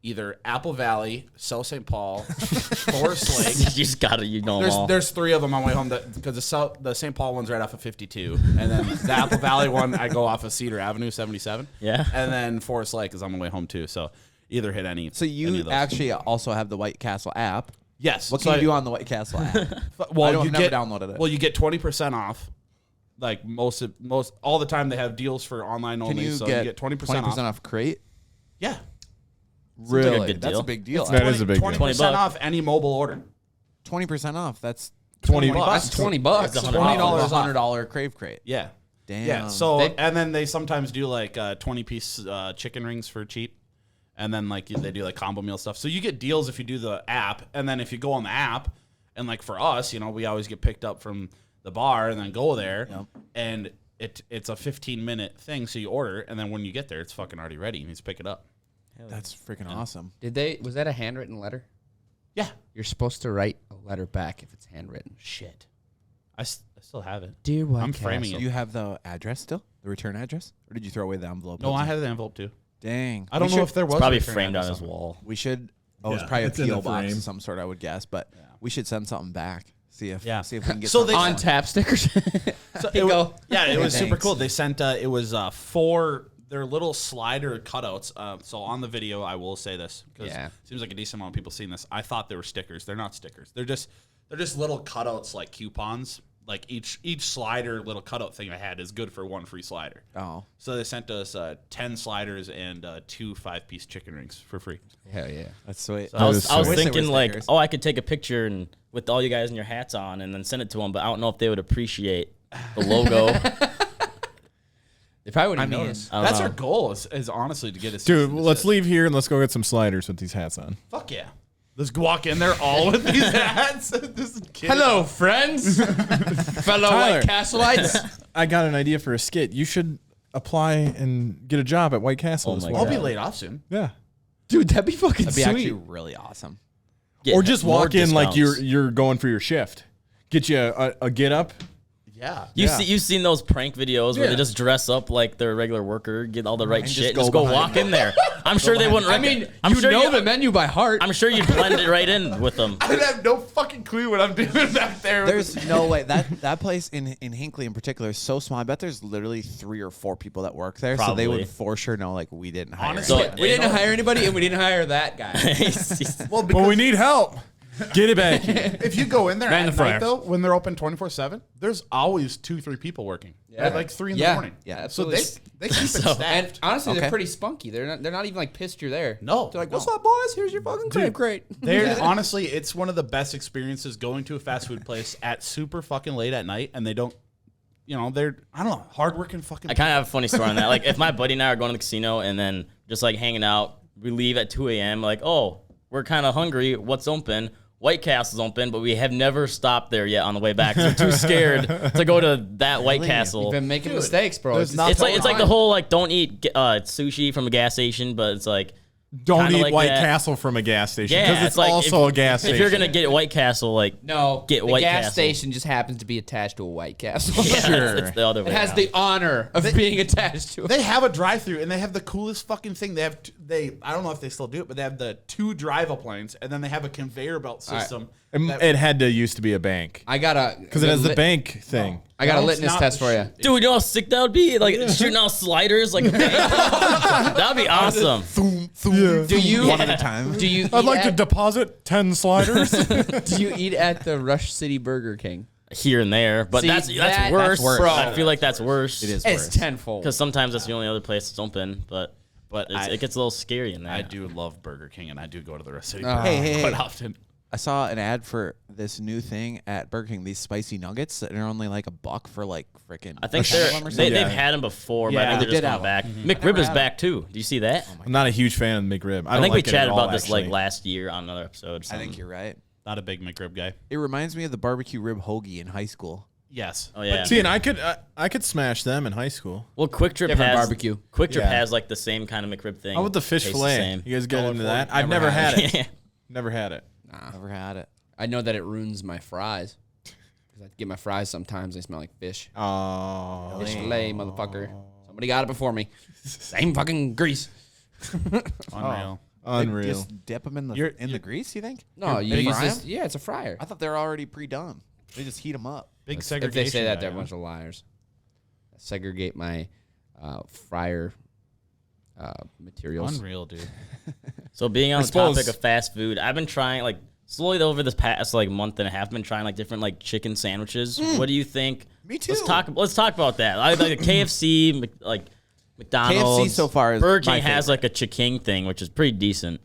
either Apple Valley, South St. Paul, Forest Lake. You just gotta, them all. There's 3 of them on my way home because the St. Paul one's right off of 52, and then the Apple Valley one I go off of Cedar Avenue 77. Yeah. And then Forest Lake is on my way home too. So either hit any. So any you of those. actually also have the White Castle app. Yes. What can you do on the White Castle app? Well, I've never downloaded it. Well, you get 20% off. Like most all the time they have deals for online Can only, you so get you get 20% off. off crate? Yeah. Really? good That's deal. a big deal. That is a big deal. 20% off any mobile order. 20% off. That's $20. That's $20. That's $100. $100 Crave Crate. Yeah. Damn. Yeah. So and then they sometimes do like 20-piece chicken rings for cheap. And then like they do like combo meal stuff. So you get deals if you do the app, and then if you go on the app, and like for us, we always get picked up from the bar and then go there, and it's a 15-minute thing. So you order, and then when you get there, it's fucking already ready, and you just pick it up. That's freaking awesome. Was that a handwritten letter? Yeah. You're supposed to write a letter back if it's handwritten. Shit. I still have it. Dear White I'm Castle. framing Do it. you have the address still? The return address? Or did you throw away the envelope? No, I have the envelope too. Dang. I don't know if there was It's probably a return framed on address his wall. We should. Oh, it's Yeah, probably it's a in the PO box frame. of some sort, I would guess. But we should send something back. See if we can get So something. they- On tap stickers. So Here you go. Yeah, it was super Thanks. cool. They sent it was 4 their little slider cutouts. So on the video, I will say this because it seems like a decent amount of people seen this. I thought they were stickers. They're not stickers. They're just little cutouts like coupons. Like each slider little cutout thing I had is good for 1 free slider. Oh. So they sent us 10 sliders and 2 5-piece chicken rings for free. Hell yeah. That's sweet. I was sweet. Wish they thinking were like, stickers. I could take a picture and with all you guys in your hats on and then send it to them, but I don't know if they would appreciate the logo. They probably wouldn't notice. I don't That's know. our goal is honestly to get us. Dude, let's leave here and let's go get some sliders with these hats on. Fuck yeah. Let's walk in there all with these hats. Hello, friends. Fellow Tyler. White Castleites. I got an idea for a skit. You should apply and get a job at White Castle this my week. I'll be laid off soon. Yeah. Dude, that'd be fucking That'd be sweet. actually really awesome. Get Or just more walk in like discounts. you're going for your shift. Get you a get up. Yeah. You've seen those prank videos where Yeah. they just dress up like they're a regular worker, get all the right And shit, just just go go behind walk in there. I'm sure they wouldn't. I mean, I'm you sure know the menu by heart. I'm sure you'd blend it right in with them. I have no fucking clue what I'm doing back there. There's no way that place in Hinckley in particular is so small. I bet there's literally 3 or 4 people that work there, so they Probably. would for sure know like we didn't hire. Honestly, anyone. So- we didn't hire anybody, and we didn't hire that guy. well, But we need help. Get it back. if you go in there Man at the night fryer. though, when they're open 24/7, there's always 2-3 people working at like 3 in the morning. Yeah, So absolutely. they keep it So- staffed. And honestly, Okay. they're pretty spunky. They're not even like pissed you're there. No, They're like, no. "What's up, boys? Here's your fucking crab crate." They're honestly, it's one of the best experiences going to a fast food place at super fucking late at night, and they don't, they're I don't know, hardworking fucking. I kind of have a funny story on that. Like, if my buddy and I are going to the casino and then just like hanging out, we leave at 2 a.m. Like, oh, we're kind of hungry. What's open? White Castle's open, but we have never stopped there yet on the way back. We're too scared to go to that White Castle. You've been making mistakes, bro. there's not- It's like the whole like don't eat sushi from a gas station, but it's like Don't Kinda eat like White that. Castle from a gas station yeah, because it's like also if, a gas station. If you're gonna get White Castle, like No, Get the White gas Castle. station just happens to be attached to a White Castle. yeah, Sure. it's the other way. It has around. the honor of being attached to it. They have a drive-through, and they have the coolest fucking thing. They have I don't know if they still do it, but they have the 2 drive-up lanes, and then they have a conveyor belt system. It had to used to be a bank I got a because it has the bank thing. I got a No, it's litmus not test the for you. shit. Dude, you know how sick that would be? Like shooting out sliders like a bank. That'd be awesome. Do you One at a time. Do you? I'd eat like to at, deposit 10 sliders. Do you eat at the Rush City Burger King? Here and there, but See, that's that's worse. worse. Bro. I feel like that's worse. It is It's worse. tenfold. because sometimes that's the only other place that's open. But it gets a little scary in there. I do love Burger King, and I do go to the Rest City Oh. Hey, quite often. I saw an ad for this new thing at Burger King. These spicy nuggets that are only like $1 for like freaking. I think 10 of them or something. they've had them before, but I Yeah, think they they're just did coming back. have McRib is back too. Do you see that? I'm not a huge fan of McRib. I think we chatted about this this like last year on another episode. I think you're right. Not a big McRib guy. It reminds me of the barbecue rib hoagie in high school. Yes. Oh yeah. See, and I could smash them in high school. Well, Quick Trip Different has barbecue. Quick Trip Yeah. has like the same kind of McRib thing. How about the fish Tastes fillet? same. You guys get into that? Never I've never had had it. Yeah. Never had it. Never had it. I know that it ruins my fries. Because I get my fries sometimes. They smell like fish. Oh, Fish fillet, motherfucker. Somebody got it before me. Same fucking grease. Unreal. Unreal. Just dip them in the grease. You think? No, you Big use fry this. 'em? Yeah, it's a fryer. I thought they were already pre-done. They just heat them up. Big If segregation. they say that, they're a guy, bunch of liars. Segregate my fryer materials. Unreal, dude. So being on the suppose- topic of fast food, I've been trying like slowly over this past like month and a half, I've been trying like different like chicken sandwiches. What do you think? Me too. Let's talk about that. Like a KFC, like McDonald's. KFC so far is Burger my King has favorite. like a chicken thing, which is pretty decent.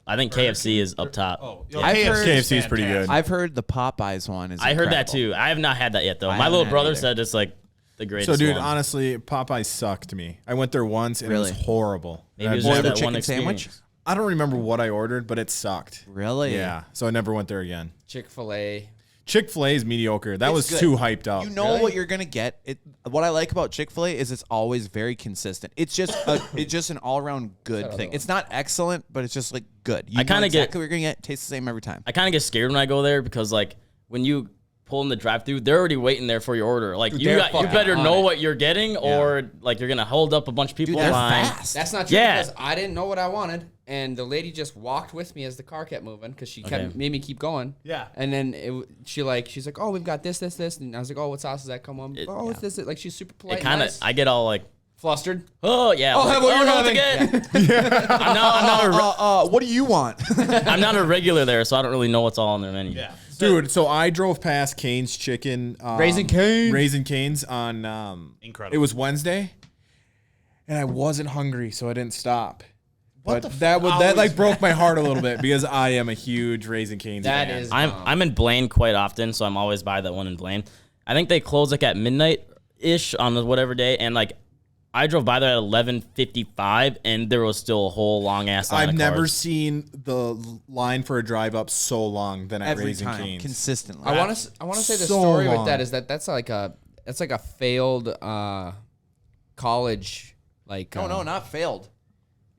I think KFC is up top. I've heard KFC is pretty good. I've heard the Popeyes one is. I heard that incredible. too. I have not had that yet though. I My haven't little had brother either. said it's like the greatest. So, dude, one. honestly, Popeyes sucked me. I went there once and it was Really? horrible. Maybe And it was I just bought- that chicken one experience. sandwich? I don't remember what I ordered, but it sucked. Really? Yeah, so I never went there again. Chick-fil-A. Chick-fil-A is mediocre. That was good. too hyped up. You know what you're gonna get. What I like about Chick-fil-A is it's always very consistent. It's just an all-around good thing. It's not excellent, but it's just like good. You I kinda know get- exactly what you're gonna get. Tastes the same every time. I kind of get scared when I go there because like when you pull in the drive-through, they're already waiting there for your order. Like you fucking better on know it. what you're getting, or like you're gonna hold up a bunch of people in they're line. fast. That's not true Yeah. because I didn't know what I wanted, and the lady just walked with me as the car kept moving because she kept made me keep going. Yeah. And then she's like, oh, we've got this, and I was like, oh, what sauce does that come on? It's this. Like she's super polite. It kind of, nice. I get all like, flustered. oh yeah, Oh, like, have what you're know what to having. get. What do you want? I'm not a regular there, so I don't really know what's all on their menu. Yeah. Dude, so I drove past Cane's Chicken. Raising Cane's. Raising Cane's on... Incredible. It was Wednesday, and I wasn't hungry, so I didn't stop. What But the that like broke my heart a little bit because I am a huge Raising Cane's That fan. is. I'm in Blaine quite often, so I'm always by that one in Blaine. I think they close like at midnight ish on the whatever day, and like I drove by there at 11:55, and there was still a whole long ass line. I've of never cars. seen the line for a drive up so long than at Every Raising time, Cane's. consistently. I want to say the So story with long. that is that's like a failed college like. No, not failed.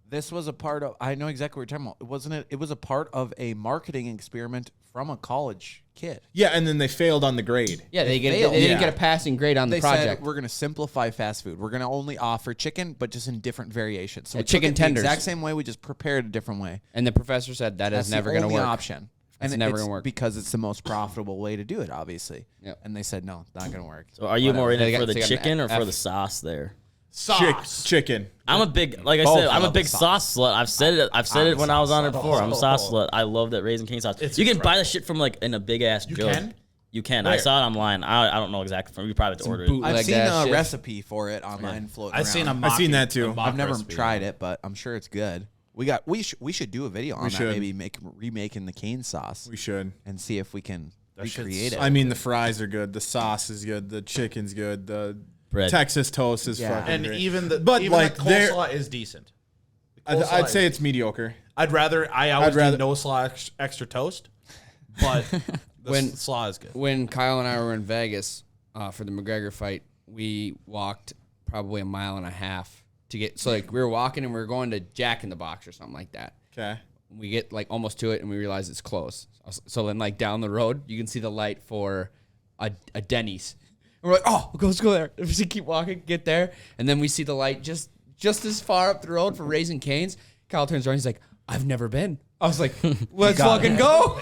This was a part of. I know exactly what you're talking about. Wasn't it? It was a part of a marketing experiment from a college kid. Yeah, and then they failed on the grade. Yeah, they failed. didn't Yeah. get a passing grade on They the project. said we're going to simplify fast food. We're going to only offer chicken, but just in different variations. So we took chicken it tenders. the exact same way. We just prepared a different way. And the professor said that That's is never the going to only work. option. It's And never it's gonna work. because it's the most profitable way to do it, obviously. Yep. And they said no, not going to work. So are you more in They it got- for the they got an chicken or for F. the sauce there? Sauce. Chicken. I'm a big, like I Both said, I'm a love big the sauce slut. I've said it when I was on it before. I'm a sauce slut. I love that Raising King sauce. It's You can buy incredible. the shit from like in a big ass jug. can? You can. I Where? saw it online. I don't know exactly from. You probably have to order it. boot- I've Like seen that a shit. recipe for it online floating I've seen around. a I've seen that too. I've never tried it, but I'm sure it's good. We should do a video on that. should. Maybe remaking the cane sauce We should. and see if we can shit's recreate it. I mean, the fries are good. The sauce is good. The chicken's good. The Bread. Texas toast is Yeah. fucking And great. even the But, even like, the they're- coleslaw is decent. The I'd coleslaw say is- it's mediocre. I always rather- do no slaw extra toast, but the When- slaw is good. When Kyle and I were in Vegas for the McGregor fight, we walked probably a mile and a half to get. So like we were walking and we were going to Jack in the Box or something like that. Okay. We get like almost to it and we realize it's closed. So then like down the road, you can see the light for a Denny's. And we're like, oh, let's go there. We just keep walking, get there, and then we see the light just as far up the road for Raising Cane's. Kyle turns around, he's like, I've never been. I was like, let's fucking go.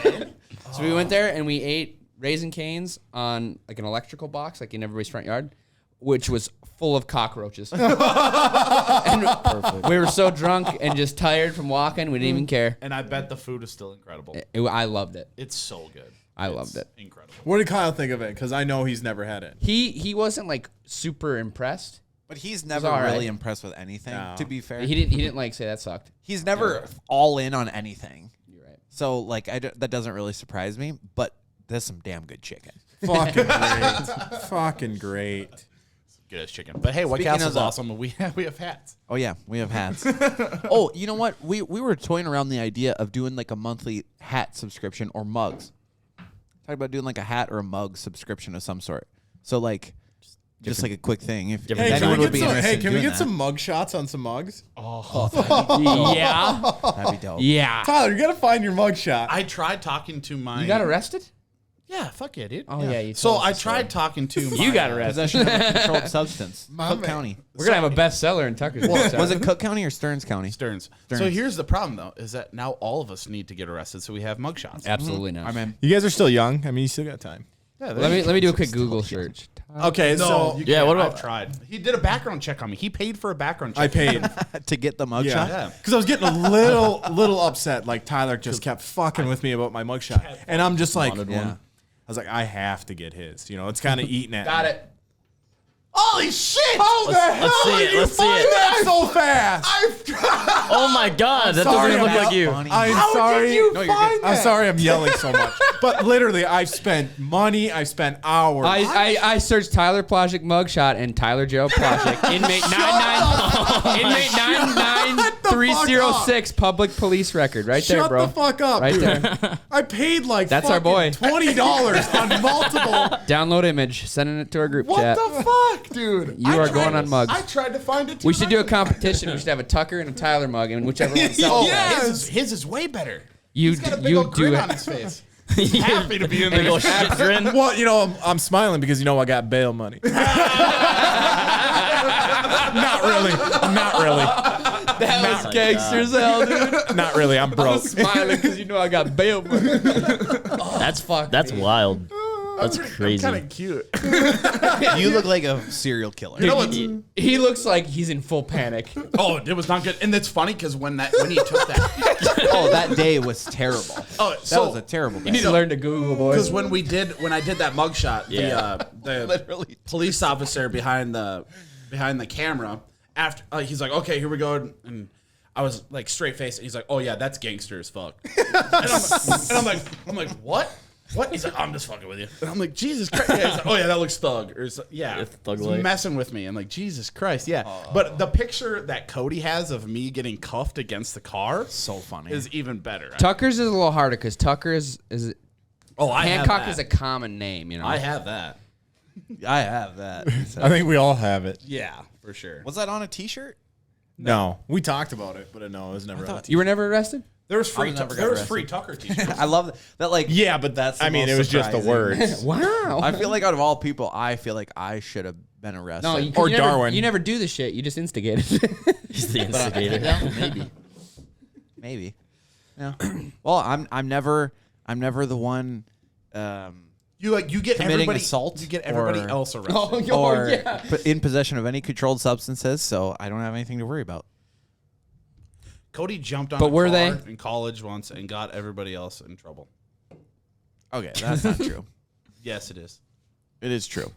So we went there and we ate Raising Cane's on like an electrical box, like in everybody's front yard, which was full of cockroaches. And we were so drunk and just tired from walking, we didn't even care. And I bet the food is still incredible. I loved it. It's so good. I loved it. Incredible. What did Kyle think of it? Because I know he's never had it. He wasn't like super impressed. but he's never all right. really impressed with anything. No. To be fair, He didn't like say that sucked. he's never all in on anything. You're right. So like that doesn't really surprise me. But there's some damn good chicken. Fucking great. Fucking great. Good as chicken. But hey, White Speaking Castle's of the- awesome. We have hats. Oh yeah, we have hats. Oh, you know what? We were toying around the idea of doing like a monthly hat subscription or mugs. Talk about doing like a hat or a mug subscription of some sort. So like, just like a quick thing. If different Hey, anyone can we would be get some, interested hey, in can we doing get that, some mug shots on some mugs? Yeah. that'd be dope. Yeah. Tyler, you gotta find your mug shot. I tried talking to my. You got arrested? Yeah, fuck yeah, dude. Oh, yeah, you So told us I the tried talking to You got arrested. Possession of a controlled substance. Cook County. We're going to have a bestseller in Tucker's. Was it Cook County or Stearns County? Stearns. So here's the problem, though, is that now all of us need to get arrested, so we have mugshots. Absolutely not. I'm in. You guys are still young. I mean, you still got time. Yeah, Let me do a quick Google search. Okay, No, so you Yeah, can't. what about- I've tried. He did a background check on me. He paid for a background check. I paid. To get the mugshot? Yeah. Because I was getting a little upset. Like Tyler just kept fucking with me about my mugshot, and I'm just like, Yeah. I was like, I have to get his. You know, it's kind of eating at. Got me. it. Holy shit! How the hell let's see did it, you let's see find it. that so fast? Oh my God, that doesn't even look like you. I'm How sorry. did you No, you're find good. I'm that? sorry I'm yelling so much. But literally, I've spent money. I've spent hours. I searched Tyler Plashik mugshot and Tyler Joe Plashik, inmate 99306, public police record, right there, Shut bro. the fuck up, Right dude. there. I paid like That's our boy. $20 on multiple. Download image, sending it to our group What chat. the fuck, dude? You are going on mugs. I tried to find it. We should do a competition. We should have a Tucker and a Tyler mug, and whichever one sells. Oh, Yes. his is way better. You He's got a big you old do grin it. on his face. Happy to be in Big there. ol' shit grin. Well, you know, I'm smiling because you know I got bail money. Not really. Not really. That was gangsters hell, dude. Not really. I'm broke. Smiling because you know I got bail money. That's wild. That's crazy. Kind of cute. You look like a serial killer. You know what's, He looks like he's in full panic. oh, it was not good. And it's funny because when he took that. Oh, that day was terrible. Oh, That was a terrible You day. need to learn to Google, Because boys. when I did that mugshot, Yeah. the Literally. police officer behind the camera after he's like, okay, here we go, and I was like straight faced. He's like, oh yeah, that's gangster as fuck. and I'm like, what? What? He's like, I'm just fucking with you. And I'm like, Jesus Christ. Yeah, he's like, oh yeah, that looks thug. Or yeah, It's thug he's like. messing with me. I'm like, Jesus Christ, yeah. But the picture that Cody has of me getting cuffed against the car So funny. is even better. Tucker's is a little harder because Tucker is Oh, I Hancock have that. is a common name, you know. I have that. I have that. I think we all have it. Yeah, for sure. Was that on a T-shirt? No, we talked about it, but no, it was never. on. You were never arrested? There was free. never got There was arrested. free Tucker t-shirts. I love that. Like, Yeah, but that's. I mean, it was just the words. Wow. I feel like out of all people, I feel like I should have been arrested. No, you, Or you never, Darwin. You never do the shit. You just instigated. He's the instigator. Maybe. Yeah. Well, I'm never the one. You get Committing everybody assault You get everybody or- else arrested. or yeah. in possession of any controlled substances, so I don't have anything to worry about. Cody jumped on But a were car they? in college once and got everybody else in trouble. Okay, that's not true. Yes, it is. It is true.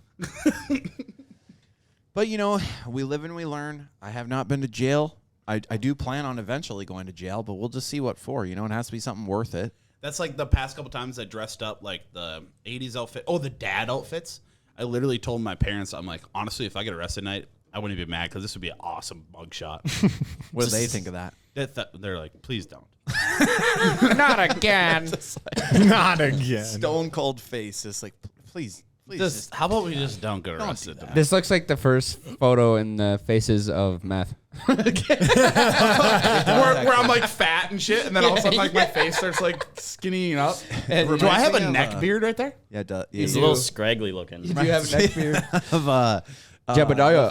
But you know, we live and we learn. I have not been to jail. I do plan on eventually going to jail, but we'll just see what for. You know, it has to be something worth it. That's like the past couple times I dressed up like the 80s outfit. Oh, the dad outfits. I literally told my parents, I'm like, honestly, if I get arrested tonight, I wouldn't be mad because this would be an awesome mugshot. What do they think of that? They're like, please don't. Not again. Not again. Stone cold face is like, please. Just, how about we just don't get arrested? tonight? This looks like the first photo in the faces of meth. where I'm like fat and shit, and then all of a sudden like my face starts like skinnying up. Do I have a neck beard right there? Yeah, He's a little scraggly looking. You do have a neck beard. of Jebediah.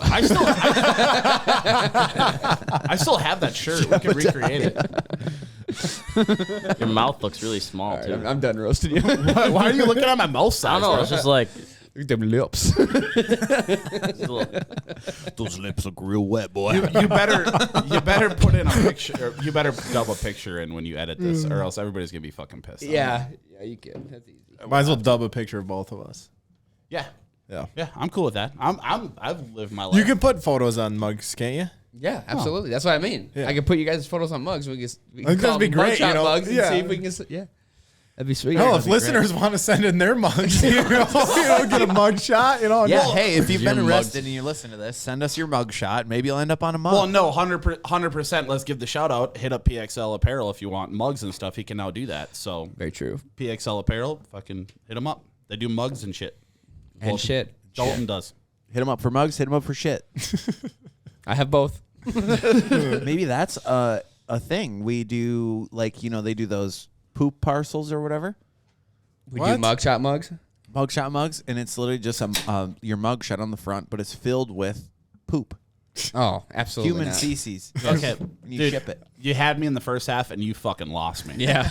I still have that shirt. We can recreate it. Your mouth looks really small too. I'm done roasting you. Why are you looking at my mouth size? I don't know. bro? It's just like Look at them lips. it's a little- those lips look real wet, boy. You better put in a picture. Or you better dub a picture in when you edit this, or else everybody's gonna be fucking pissed. Yeah, you can. That's easy. Might as well dub a picture of both of us. yeah, Yeah. I'm cool with that. I've lived my life. You can put photos on mugs, can't you? Yeah, absolutely. That's what I mean. Yeah. I can put you guys' photos on mugs. We can I think call that'd be them great, mugshot you know? mugs and Yeah. see if we can. Yeah, that'd be sweet. No, if listeners want to send in their mugs, you know, get a mug shot, you know. Yeah, no. hey, if you've Your been mugs. arrested and you listen to this, send us your mug shot. Maybe you'll end up on a mug. Well, no, 100%. Let's give the shout out. Hit up PXL Apparel if you want mugs and stuff. He can now do that. So Very true. PXL Apparel, fucking hit him up. They do mugs and shit. And shit. Dalton does. hit them up for mugs, hit them up for shit. I have both. Maybe that's a thing. We do, like, you know, they do those poop parcels or whatever. We do mugshot mugs. Mugshot mugs, and it's literally just your mugshot on the front, but it's filled with poop. Oh, absolutely. Human not. feces. Okay, And you dude, ship it. You had me in the first half, and you fucking lost me. Yeah.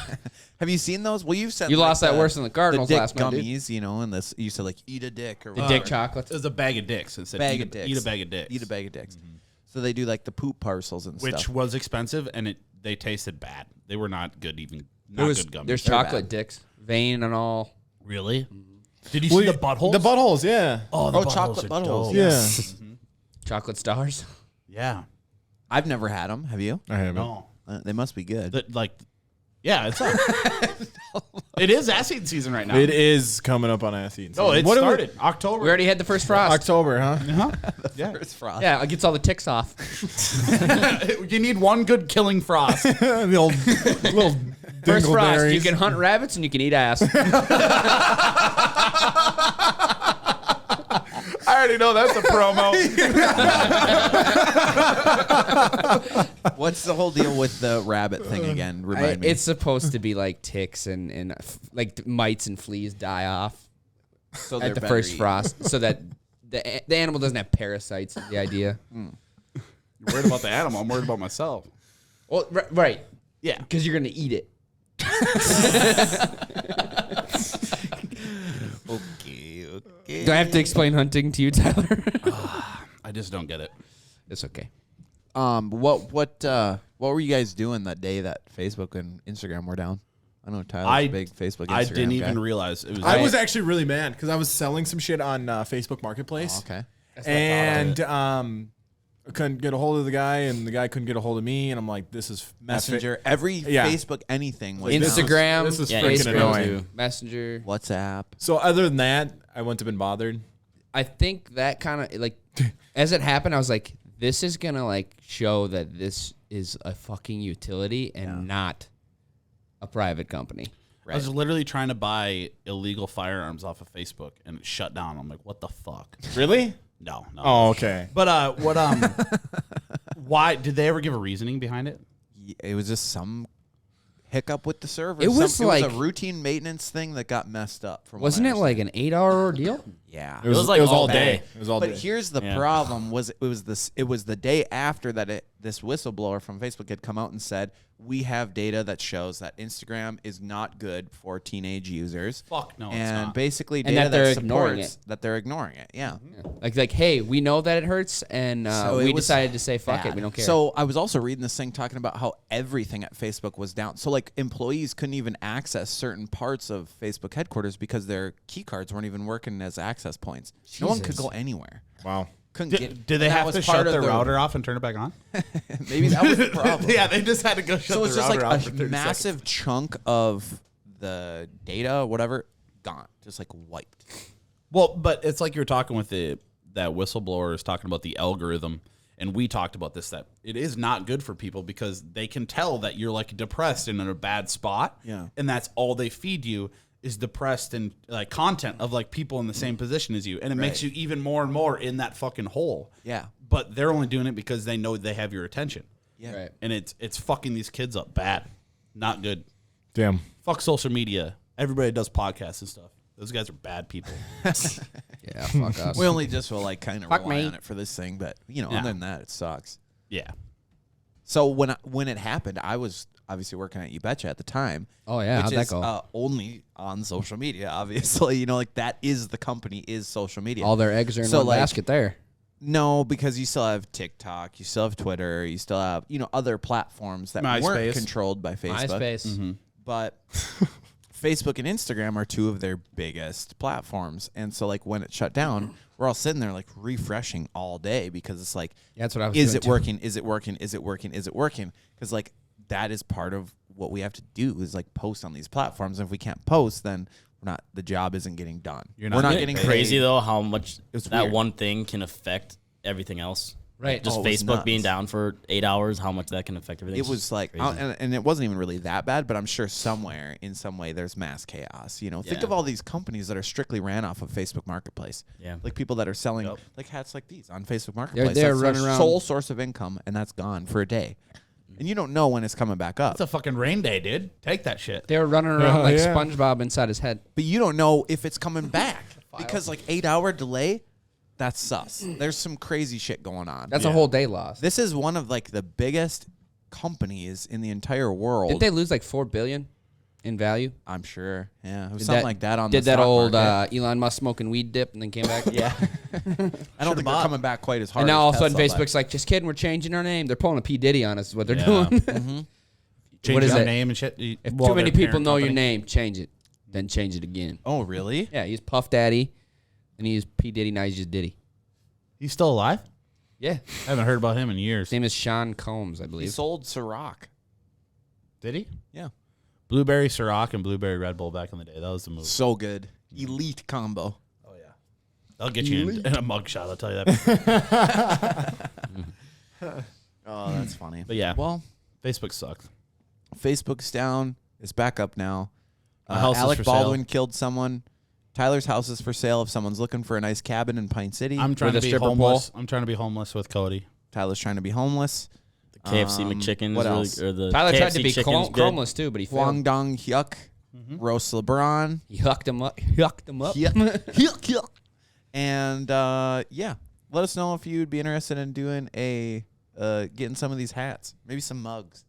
Have you seen those? Well, you've sent You lost that worse than the Cardinals dick last night, dude. gummies, you know, and this you said like eat a dick or The whatever. dick chocolates. It was a bag of dicks. It said Bag eat, of dicks. eat a bag of dicks. Eat a bag of dicks. So they do like the poop parcels and Which stuff. was expensive, and they tasted bad. They were not good, even not good gummies. There's They're chocolate bad. dicks, vein and all. Really? Did you see the buttholes? The buttholes, yeah. Oh, the Oh, buttholes chocolate are buttholes. dope. Yeah. Chocolate stars. Yeah. I've never had them. Have you? I haven't. No. They must be good. Yeah, it's up. It is ass eating season right now. It is coming up on ass eating. No, it What do we- started October. We already had the first frost. October, huh? Yeah. First frost. Yeah, it gets all the ticks off. You need one good killing frost. The old little First frost, you dingleberries. can hunt rabbits and you can eat ass. I already know that's a promo. What's the whole deal with the rabbit thing again? Remind me. It's supposed to be like ticks and like mites and fleas die off so at the first frost, so that the animal doesn't have parasites. Is the idea? You're worried about the animal. I'm worried about myself. Well, right, Yeah. because you're gonna eat it. Okay. Do I have to explain hunting to you, Tyler? I just don't get it. It's okay. What were you guys doing that day that Facebook and Instagram were down? I know Tyler's a big Facebook. Instagram I didn't guy. even realize it was. I was actually really mad because I was selling some shit on Facebook Marketplace. Oh, okay. And I couldn't get a hold of the guy, and the guy couldn't get a hold of me, and I'm like, this is Messenger, every Yeah. Facebook, anything was This is- Instagram, this is Yeah, freaking Instagram annoying. too. Messenger. WhatsApp. So other than that, I wouldn't have been bothered. I think that kind of like as it happened, I was like, this is gonna like show that this is a fucking utility and not a private company. I was literally trying to buy illegal firearms off of Facebook, and it shut down. I'm like, what the fuck? Really? No. Oh, okay. But why did they ever give a reasoning behind it? It was just some hiccup with the server. It was it like- was a routine maintenance thing that got messed up. From what Wasn't I it like an 8-hour ordeal? understand. Yeah. It was like all all day. day. It was all But day. here's the Yeah. problem: it was the day after that this whistleblower from Facebook had come out and said, we have data that shows that Instagram is not good for teenage users. Fuck no, it's and not. basically And data that they're that ignoring supports it. that they're ignoring it. Yeah. Like, hey, we know that it hurts, and So it we was decided to say, fuck bad. it, we don't care. So I was also reading this thing talking about how everything at Facebook was down. So like employees couldn't even access certain parts of Facebook headquarters because their key cards weren't even working as access points. No one could go anywhere. Wow. Couldn't Did they that have was to part shut of their the- router off and turn it back on? Maybe that was the problem. Yeah, they just had to go shut So the it's just like router off for a 30 massive seconds. chunk of the data, whatever, gone, just like wiped. Well, but it's like you were talking with that whistleblower is talking about the algorithm, and we talked about this, that it is not good for people because they can tell that you're like depressed and in a bad spot. Yeah. And that's all they feed you is depressed and like content of like people in the same position as you. And it makes you even more and more in that fucking hole. Yeah. But they're only doing it because they know they have your attention. Yeah. Right. And it's fucking these kids up bad. Not good. Damn. Fuck social media. Everybody does podcasts and stuff. Those guys are bad people. yeah, fuck us. We only just will like kind of Fuck rely me. on it for this thing, but Yeah. other than that, it sucks. Yeah. So when it happened, I was obviously working at You Betcha at the time. Oh, yeah, which how'd that is, go? Only on social media, obviously. Like that is the company is social media. All their eggs are in So, one like, basket there. No, because you still have TikTok, you still have Twitter, you still have other platforms that weren't MySpace. controlled by Facebook. MySpace. But Facebook and Instagram are two of their biggest platforms, and so like when it shut down, we're all sitting there like refreshing all day because it's like, Yeah, that's what I was is doing it too. working? Is it working? Is it working? Is it working? Because like that is part of what we have to do is like post on these platforms, and if we can't post, then we're not. The job isn't getting done. You're we're not not getting getting Crazy paid. though how much It's that weird. one thing can affect everything else. Right. Just Oh, it was Facebook being nuts. down for 8 hours, how much that can affect everything. It was like, and it wasn't even really that bad, but I'm sure somewhere, in some way, there's mass chaos. Think Yeah. of all these companies that are strictly ran off of Facebook Marketplace. Yeah. Like people that are selling like hats like these on Facebook Marketplace. they're That's running their around- sole source of income, and that's gone for a day. and you don't know when it's coming back up. It's a fucking rain day, dude. Take that shit. They were running around like yeah. SpongeBob inside his head. But you don't know if it's coming back because like 8-hour delay, that's sus. There's some crazy shit going on. That's a whole day lost. This is one of like the biggest companies in the entire world. Did they lose like $4 billion in value? I'm sure. Yeah, it was Did something that- like that on Did the that stock old market. Elon Musk smoking weed dip and then came back? Yeah. I don't think they're coming back quite as hard. And now as all of a sudden Tesla, Facebook's like, just kidding, we're changing our name. They're pulling a P. Diddy on us is what they're Yeah. doing. Change What is your it? name and shit. If too many people know your name, change it. Then change it again. Oh, really? Yeah, he's Puff Daddy, and he's P. Diddy, now he's just Diddy. He's still alive? Yeah. I haven't heard about him in years. His name is Sean Combs, I He believe. sold Ciroc. Did he? Yeah. Blueberry Ciroc and Blueberry Red Bull back in the day. That was the move. So good. Elite combo. Oh, yeah. I'll get you in a mugshot, I'll tell you that. Oh, that's funny. But yeah, Well, Facebook sucks. Facebook's down. It's back up now. My house is Alec for Baldwin sale. killed someone. Tyler's house is for sale if someone's looking for a nice cabin in Pine City. I'm trying With to a be stripper homeless. I'm trying to be homeless with Cody. Tyler's trying to be homeless. KFC McChicken what is else? really, or the Tyler tried KFC to be chicken's good. chromeless too, but he failed. Huang Dong Hyuk. Roast LeBron. He hucked him up. Hucked him up. Hyuk. And yeah, let us know if you'd be interested in doing getting some of these hats, maybe some mugs.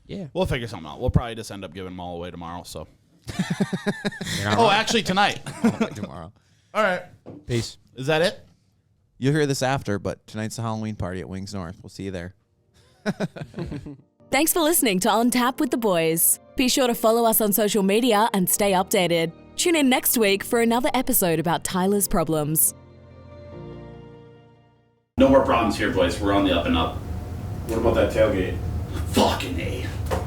Yeah. We'll figure something out. We'll probably just end up giving them all away tomorrow. So. Oh, actually tonight. Tomorrow. All right. Peace. Is that it? You'll hear this after, but tonight's the Halloween party at Wings North. We'll see you there. Thanks for listening to On Tap with the Boys. Be sure to follow us on social media and stay updated. Tune in next week for another episode about Tyler's problems. No more problems here, boys. We're on the up and up. What about that tailgate? Fucking A.